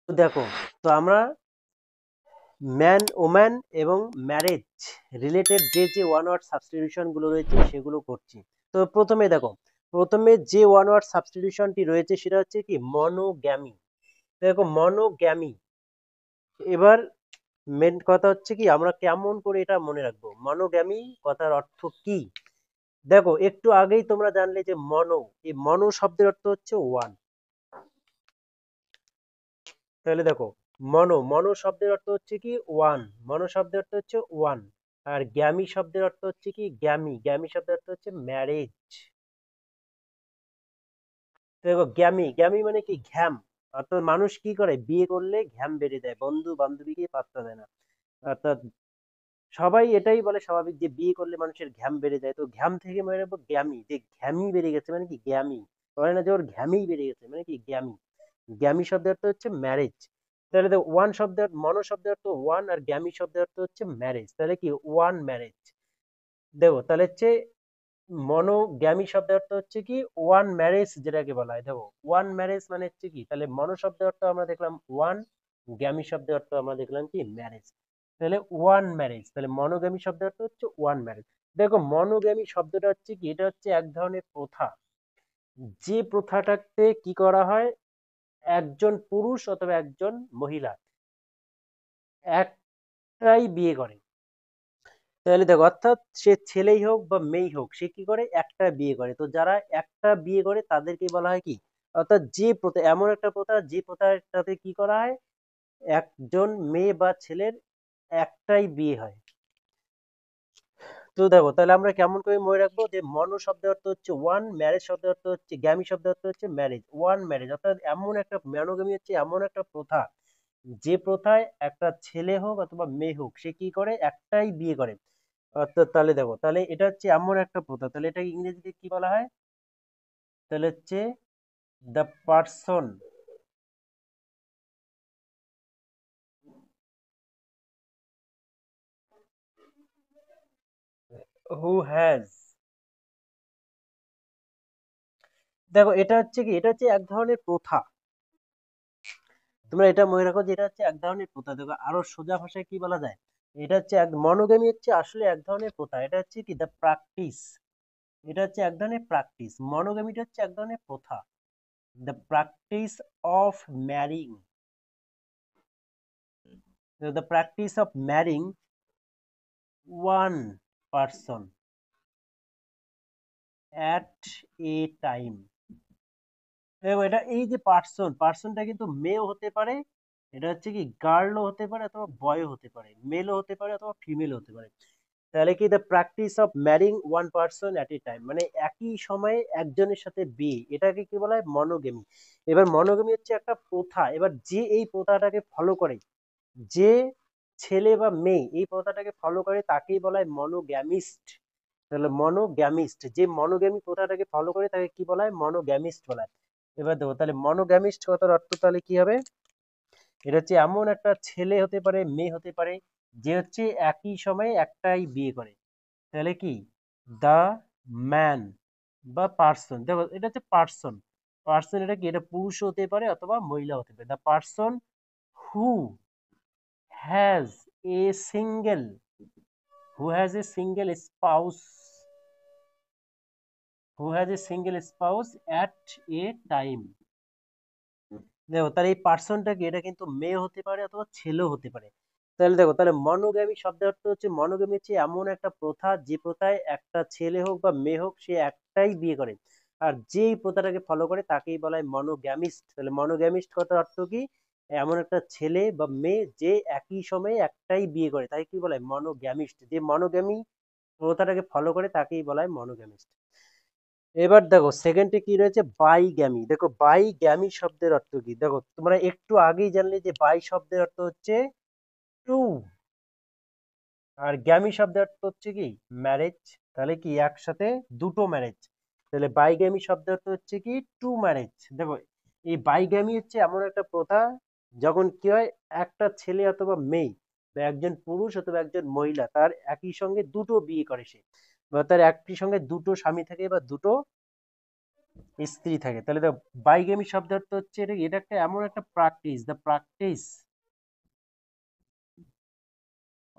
তো দেখো, তো আমরা ম্যান ওম্যান এবং ম্যারেজ রিলেটেড যে ওয়ান ওয়ার্ড সাবস্টিটিউশন গুলো রয়েছে সেগুলো করছি। তো প্রথমে দেখো, প্রথমে যে ওয়ান ওয়ার্ড সাবস্টিটিউশনটি রয়েছে সেটা হচ্ছে কি মনোগ্যামি। দেখো মনোগ্যামি, এবার মেন কথা হচ্ছে কি আমরা কেমন করে এটা মনে রাখবো, মনোগ্যামি কথার অর্থ কি। দেখো একটু আগেই তোমরা জানলে যে মনো, এই মনো শব্দের অর্থ হচ্ছে ওয়ান। তাহলে দেখো, মনো মনো শব্দের অর্থ হচ্ছে কি ওয়ান, মনো শব্দের অর্থ হচ্ছে ওয়ান। আর গ্যামি শব্দের অর্থ হচ্ছে কি গ্যামি, গ্যামি শব্দের অর্থ হচ্ছে ম্যারেজ। দেখো গ্যামি, গ্যামি মানে কি ঘ্যাম, অর্থাৎ মানুষ কি করে বিয়ে করলে ঘ্যাম বেড়ে যায়, বন্ধু বান্ধবীকে পাত্তা দেয় না। অর্থাৎ সবাই এটাই বলে স্বাভাবিক যে বিয়ে করলে মানুষের ঘ্যাম বেড়ে যায়, তো ঘ্যাম থেকে মনে রাখবো গ্যামি, যে ঘ্যামি বেড়ে গেছে মানে কি গ্যামি, বলে না যে ওর ঘ্যামি বেড়ে গেছে মানে কি গ্যামি। গ্যামি শব্দের অর্থ হচ্ছে ম্যারেজ। তাহলে দেখো ওয়ান শব্দের মনো শব্দের অর্থ ওয়ান, আর গ্যামি শব্দের অর্থ হচ্ছে ম্যারেজ, তাহলে কি ওয়ান ম্যারেজ। দেখো তাহলে হচ্ছে মনোগ্যামি শব্দের অর্থ হচ্ছে কি ওয়ান ম্যারেজ, যেটাকে বলা হয়। দেখো ওয়ান ম্যারেজ মানে হচ্ছে কি, তাহলে মনো শব্দের অর্থ আমরা দেখলাম ওয়ান, গ্যামি শব্দের অর্থ আমরা দেখলাম কি ম্যারেজ। তাহলে ওয়ান ম্যারেজ, তাহলে মনোগ্যামি শব্দের অর্থ হচ্ছে ওয়ান ম্যারেজ। দেখো মনোগ্যামি শব্দটা হচ্ছে কি, এটা হচ্ছে এক ধরনের প্রথা, যে প্রথাটাতে কি করা হয়, একজন পুরুষ অথবা একজন মহিলা একটাই বিয়ে করে। তাহলে দেখো অর্থাৎ সে ছেলেই হোক বা মেয়েই হোক, সে কি করে একটা বিয়ে করে। তো যারা একটা বিয়ে করে তাদেরকে বলা হয় কি, অর্থাৎ যে প্রথা, এমন একটা প্রথা যে প্রথাটাতে কি করা হয়, একজন মেয়ে বা ছেলের একটাই বিয়ে হয়। তো দেখো তাহলে আমরা কেমন করে মনে রাখবো, যে মনো শব্দের অর্থ হচ্ছে ওয়ান, ম্যারেজ শব্দের অর্থ হচ্ছে, গ্যামি শব্দের অর্থ হচ্ছে ম্যারেজ, ওয়ান ম্যারেজ। অর্থাৎ এমন একটা মনোগামী হচ্ছে এমন একটা প্রথা, যে প্রথায় একটা ছেলে হোক অথবা মেয়ে হোক সে কি করে একটাই বিয়ে করে। অর্থাৎ তাহলে দেখো, তাহলে এটা হচ্ছে এমন একটা প্রথা, তাহলে এটা ইংরেজিতে কি বলা হয়, তাহলে হচ্ছে দ্য পারসন হু হ্যাজ। দেখো এটা হচ্ছে কি, এটা হচ্ছে এক ধরনের প্রথা, তোমরা এটা মনে রাখো যে এটা হচ্ছে এক ধরনের প্রথা। দেখো আরো সোজা ভাষায় কি বলা যায়, এটা হচ্ছে এক মনোগামী হচ্ছে আসলে এক ধরনের প্রথা, এটা হচ্ছে কি দ্য প্র্যাকটিস, এটা হচ্ছে এক ধরনের প্র্যাকটিস, মনোগামীটা হচ্ছে এক ধরনের প্রথা, the practice of ম্যারিং, the practice of ম্যারিং one person at a time. দেখো এটা এই যে পার্সন, পার্সনটা কিন্তু মেয়েও হতে পারে, এটা হচ্ছে কি গার্লও হতে পারে অথবা বয়ও হতে পারে, মেলও হতে পারে অথবা ফিমেল হতে পারে। তাহলে কি the practice of ম্যারিং one person at a time, মানে একই সময়ে একজনের সাথে বিয়ে, এটাকে কি বলা হয় মনোগেমি। এবার মনোগেমি হচ্ছে একটা প্রথা, এবার যে এই প্রথাটাকে ফলো করে, যে ছেলে বা মেয়ে এই প্রথাটাকে ফলো করে তাকেই বলা হয় মনোগ্যামিস্ট। তাহলে মনোগ্যামিস্ট, যে মনোগ্যামি প্রথাটাকে ফলো করে তাকে কি বলা হয়, মনোগ্যামিস্ট বলা হয়। এবার দেখো তাহলে মনোগ্যামিস্ট কথার অর্থ তাহলে কি হবে, এটা হচ্ছে এমন একটা ছেলে হতে পারে মেয়ে হতে পারে যে হচ্ছে একই সময়ে একটাই বিয়ে করে। তাহলে কি দা ম্যান বা পার্সন, দেখো এটা হচ্ছে পার্সন, পার্সন এটা কি, এটা পুরুষ হতে পারে অথবা মহিলা হতে পারে, the person who has a single, who has a single spouse, who has a single spouse at a time। দেখো তাহলে এই পার্সনটা কি, এটা কিন্তু মেয়ে হতে পারে অথবা ছেলেও হতে পারে। তাহলে দেখো তাহলে মনোগ্যামী শব্দের অর্থ হচ্ছে, মনোগ্যামী হচ্ছে এমন একটা প্রথা যে প্রথায় একটা ছেলে হোক বা মেয়ে হোক সে একটাই বিয়ে করে, আর যেই প্রথাটাকে ফলো করে তাকেই বলা হয় মনোগ্যামিস্ট। তাহলে মনোগ্যামিস্ট কথার অর্থ কি, এমন একটা ছেলে বা মেয়ে যে একই সময়ে একটাই বিয়ে করে তাকে কি বলা হয় মনোগ্যামিস্ট, যে মনোগ্যামী প্রথাটাকে ফলো করে তাকেই বলা হয় মনোগ্যামিস্ট। এবার দেখো সেকেন্ডে কি রয়েছে বাইগ্যামি। দেখো বাইগ্যামি শব্দের অর্থ কি, দেখো তোমরা একটু আগেই জানলে যে বাই শব্দের অর্থ হচ্ছে টু, আর গ্যামি শব্দের অর্থ হচ্ছে কি ম্যারেজ, তাহলে কি একসাথে দুটো ম্যারেজ। তাহলে বাইগ্যামি শব্দের অর্থ হচ্ছে কি টু ম্যারেজ। দেখো এই বাইগ্যামি হচ্ছে এমন একটা প্রথা যখন কি হয়, একটা ছেলে অথবা মেয়ে বা একজন পুরুষ অথবা একজন মহিলা তার একই সঙ্গে দুটো বিয়ে করে সে, বা তার একই সঙ্গে দুটো স্বামী থাকে বা দুটো স্ত্রী থাকে। তাহলে দেখো বাইগেমি শব্দ অর্থ হচ্ছে এটা এটা একটা এমন একটা practice, the practice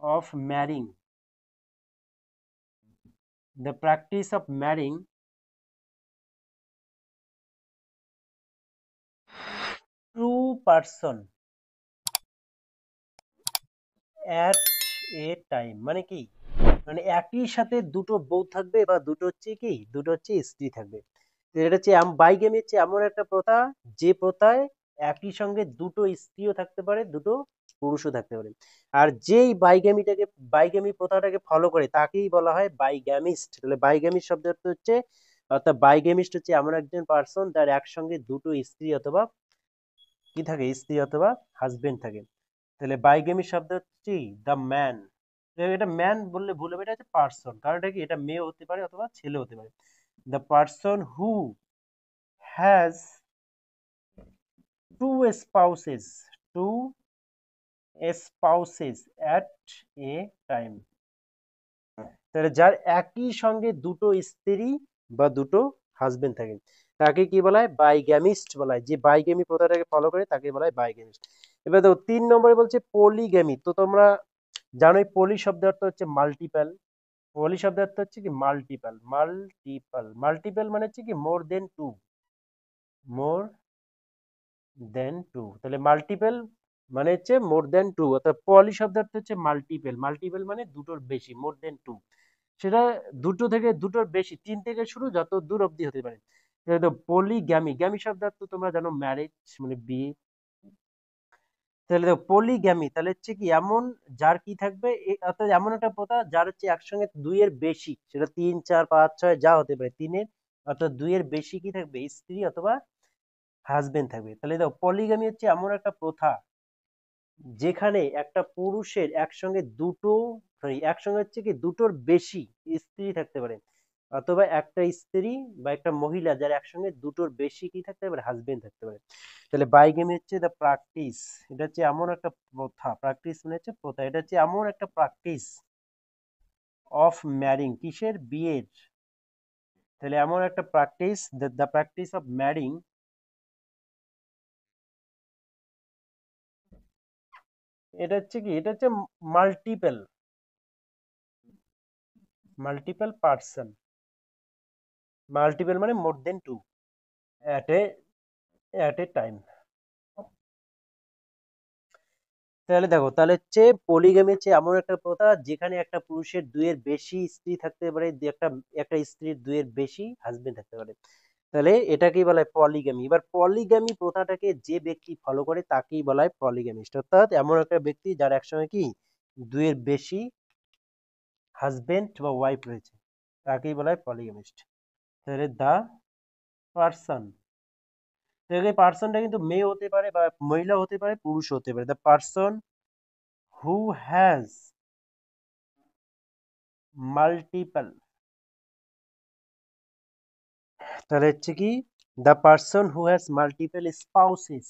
of ম্যারিং, the practice of ম্যারিং two person at a time. মানে কি, মানে একই সাথে দুটো বউ থাকবে বা দুটো হচ্ছে কি, দুটো হচ্ছে স্ত্রী থাকবে। তো এটা হচ্ছে বাইগেমি হচ্ছে এমন একটা প্রথা যে প্রথায় একই সঙ্গে দুটো স্ত্রীও থাকতে পারে, দুটো পুরুষও থাকতে পারে। আর যেই বাইগেমিটাকে, বাইগেমি প্রথাটাকে ফলো করে তাকেই বলা হয় বাইগ্যামিস্ট। তাহলে বাইগ্যামিস্ট শব্দের অর্থ হচ্ছে, অর্থাৎ বাইগ্যামিস্ট হচ্ছে এমন একজন পার্সন যার একসঙ্গে দুটো স্ত্রী অথবা কি থাকে, স্ত্রী অথবা হাজবেন্ড থাকে। তাহলে বাইগেমি শব্দ হচ্ছে দ্য ম্যান। এটা ম্যান বললে ভুল হবে, এটা হচ্ছে পার্সন, কারণ এটা কি, এটা মেয়ে হতে পারে অথবা ছেলে হতে পারে। The person who has two spouses, two spouses at a time. তাহলে যার একই সঙ্গে দুটো স্ত্রী বা দুটো হাজবেন্ড থাকে তাকে কি বলা হয়, বাইগ্যামিস্ট বলা হয়। যে বাইগ্যামি প্রথাটাকে ফলো করে তাকে বলা হয় বাইগ্যামিস্ট। এবার দেখো 3 নম্বরে বলছে পলিগ্যামি। তো তোমরা জানোই পলি শব্দের অর্থ হচ্ছে মাল্টিপল। পলি শব্দের অর্থ হচ্ছে কি মাল্টিপল, মাল্টিপল, মাল্টিপল মানে হচ্ছে কি মোর দেন টু, মোর দেন টু। তাহলে মাল্টিপল মানে হচ্ছে মোর দেন টু, অর্থাৎ পলি শব্দের অর্থ হচ্ছে মাল্টিপল, মাল্টিপল মানে দুটোর বেশি, মোর দেন টু। সেটা দুটো থেকে দুটোর বেশি, তিন থেকে শুরু, যত দূর অব্দি হতে পারে। পলিগ্যামি, গ্যামি শব্দের অর্থ তোমরা জানো ম্যারেজ মানে বিয়ে। তাহলে দেখো পলিগ্যামি তাহলে হচ্ছে কি এমন যার কি থাকবে, অর্থাৎ এমন একটা প্রথা যার হচ্ছে একসঙ্গে দুইয়ের বেশি, সেটা 3 4 5 6 যা হতে পারে, তিনের অর্থাৎ দুইয়ের বেশি কি থাকবে, স্ত্রী অথবা হাজবেন্ড থাকবে। তাহলে দেখো পলিগ্যামি হচ্ছে এমন একটা প্রথা যেখানে একটা পুরুষের একসঙ্গে দুটো, সরি একসঙ্গে হচ্ছে কি দুটোর বেশি স্ত্রী থাকতে পারে, অথবা একটা স্ত্রী বা একটা মহিলা যার একসঙ্গে দুটোর বেশি কি থাকতে পারে, হাজবেন্ড থাকতে পারে। তাহলে বাইগেমি হচ্ছে দ্য প্র্যাকটিস, এটা হচ্ছে এমন একটা প্রথা, প্র্যাকটিস মানে হচ্ছে প্রথা, এটা হচ্ছে এমন একটা প্র্যাকটিস অফ ম্যারিং, কিসের, বিয়ের। তাহলে এমন একটা প্র্যাকটিস, দ্য প্র্যাকটিস অফ ম্যারিং, এটা হচ্ছে কি, এটা হচ্ছে মাল্টিপল, মাল্টিপল পার্সন, মাল্টিপল মানে more than two at a, at a time. তাহলে দেখো তাহলে হচ্ছে পলিগামি হচ্ছে এমন একটা প্রথা যেখানে একটা পুরুষের দুইয়ের বেশি স্ত্রী থাকতে পারে, একটা একটা স্ত্রীর দুইয়ের বেশি হাজবেন্ড থাকতে পারে। তাহলে এটাকেই বলা হয় পলিগামি। এবার পলিগামি প্রথাটাকে যে ব্যক্তি ফলো করে তাকেই বলা হয় পলিগামিস্ট, অর্থাৎ এমন একটা ব্যক্তি যার একসঙ্গে কি দুইয়ের বেশি হাজবেন্ড বা ওয়াইফ রয়েছে, তাকেই বলা হয় পলিগামিস্ট। তাহলে দা পার্সন, এই পার্সনটা কিন্তু মেয়ে হতে পারে বা মহিলা হতে পারে, পুরুষ হতে পারে। The person who has multiple, তাহলে হচ্ছে কি the person who has multiple spouses,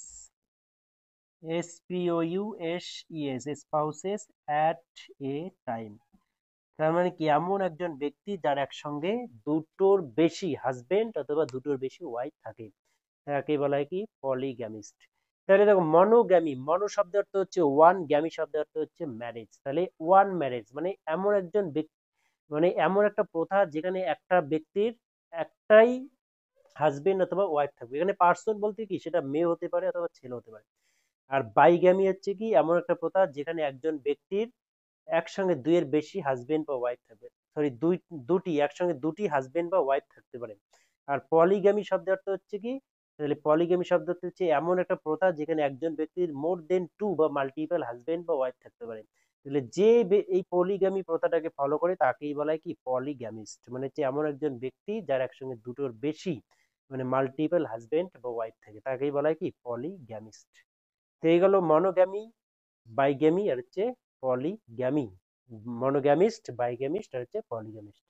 SPOUSES, spouses at a time. তার মানে কি এমন একজন ব্যক্তি যার একসঙ্গে দুটোর বেশি হাজবেন্ড অথবা দুটোর বেশি ওয়াইফ থাকে, তাকে বলা হয় কি পলিগ্যামিস্ট। তাহলে দেখো মনোগ্যামি, মনো শব্দের অর্থ হচ্ছে ওয়ান, গ্যামি শব্দের অর্থ হচ্ছে ম্যারেজ। তাহলে ওয়ান ম্যারেজ মানে এমন একজন ব্যক্তি, মানে এমন একটা প্রথা যেখানে একটা ব্যক্তির একটাই হাজবেন্ড অথবা ওয়াইফ থাকবে। এখানে পার্সন বলতে কি সেটা মেয়ে হতে পারে অথবা ছেলে হতে পারে। আর বাইগ্যামি হচ্ছে কি এমন একটা প্রথা যেখানে একজন ব্যক্তির একসঙ্গে দুইয়ের বেশি হাজবেন্ড বা ওয়াইফ থাকবে, সরি দুটি একসঙ্গে দুটি হাজবেন্ড বা ওয়াইফ থাকতে পারে। আর পলিগ্যামি শব্দের অর্থ হচ্ছে কি, তাহলে পলিগ্যামি শব্দ হচ্ছে এমন একটা প্রথা যেখানে একজন ব্যক্তির মোর দেন টু বা মাল্টিপল হাজবেন্ড বা ওয়াইফ থাকতে পারে। তাহলে যে এই পলিগ্যামি প্রথাটাকে ফলো করে তাকেই বলা হয় কি পলিগ্যামিস্ট, মানে হচ্ছে এমন একজন ব্যক্তি যার একসঙ্গে দুটোর বেশি মানে মাল্টিপল হাজবেন্ড বা ওয়াইফ থাকে, তাকেই বলা হয় কি পলিগ্যামিস্ট। তো এই গেল মনোগ্যামি, বাইগ্যামি আর হচ্ছে পলিগ্যামি। মনোগ্যামিস্ট, বাইগ্যামিস্ট আর হচ্ছে পলিগ্যামিস্ট।